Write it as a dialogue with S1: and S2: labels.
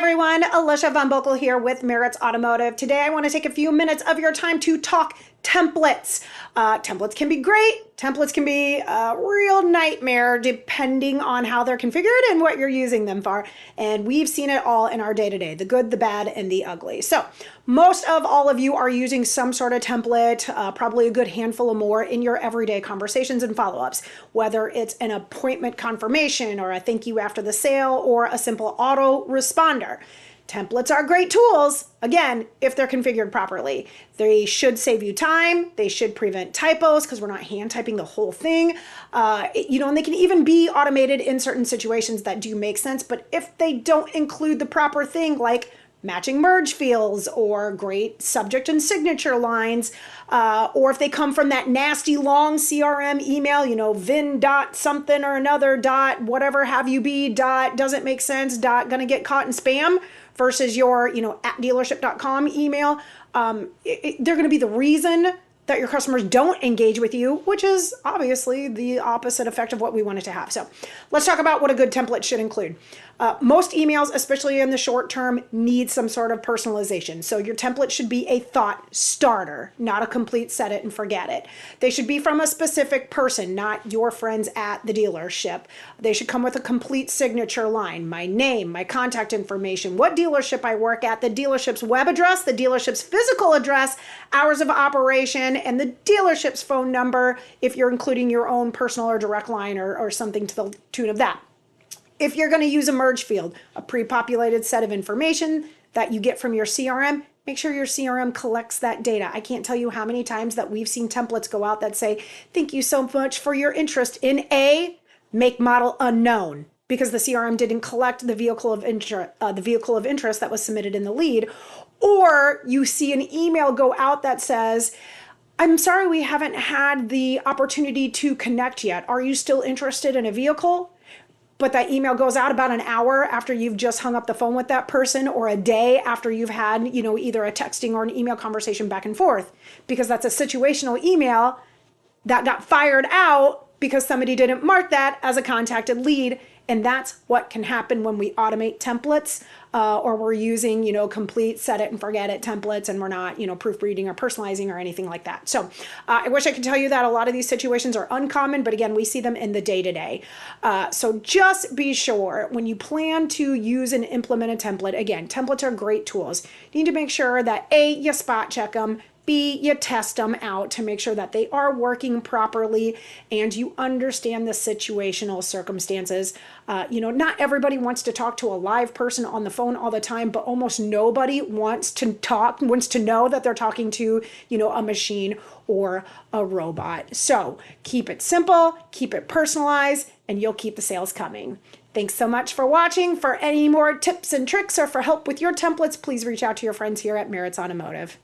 S1: everyone, Alicia von Bokel here with Merritt's Automotive. Today I want to take a few minutes of your time to talk templates. Templates can be great. Templates can be a real nightmare depending on how they're configured and what you're using them for. And we've seen it all in our day-to-day, the good, the bad, and the ugly. So most of all of you are using some sort of template, probably a good handful or more in your everyday conversations and follow-ups, whether it's an appointment confirmation or a thank you after the sale or a simple auto responder. Templates are great tools, again, if they're configured properly. They should save you time. They should prevent typos because we're not hand typing the whole thing. And they can even be automated in certain situations that do make sense. But if they don't include the proper thing, like matching merge fields or great subject and signature lines, or if they come from that nasty long CRM email, vin dot something or another dot whatever have you be dot doesn't make sense dot gonna get caught in spam versus your at dealership.com email, they're going to be the reason that your customers don't engage with you, which is obviously the opposite effect of what we wanted to have. So let's talk about what a good template should include. Most emails, especially in the short term, need some sort of personalization. So your template should be a thought starter, not a complete set it and forget it. They should be from a specific person, not your friends at the dealership. They should come with a complete signature line, my name, my contact information, what dealership I work at, the dealership's web address, the dealership's physical address, hours of operation, and the dealership's phone number if you're including your own personal or direct line or something to the tune of that. If you're going to use a merge field, a pre-populated set of information that you get from your CRM, make sure your CRM collects that data. I can't tell you how many times that we've seen templates go out that say, thank you so much for your interest in a make model unknown, because the CRM didn't collect the vehicle of interest that was submitted in the lead. Or you see an email go out that says, I'm sorry we haven't had the opportunity to connect yet. Are you still interested in a vehicle? But that email goes out about an hour after you've just hung up the phone with that person, or a day after you've had, either a texting or an email conversation back and forth, because that's a situational email that got fired out because somebody didn't mark that as a contacted lead. And that's what can happen when we automate templates, or we're using, complete set it and forget it templates, and we're not, proofreading or personalizing or anything like that. So I wish I could tell you that a lot of these situations are uncommon, but again, we see them in the day-to-day. So just be sure when you plan to use and implement a template, again, templates are great tools. You need to make sure that A, you spot check them, B, you test them out to make sure that they are working properly and you understand the situational circumstances. Not everybody wants to talk to a live person on the phone all the time, but almost nobody wants to know that they're talking to, a machine or a robot. So keep it simple, keep it personalized, and you'll keep the sales coming. Thanks so much for watching. For any more tips and tricks or for help with your templates, please reach out to your friends here at Merritt's Automotive.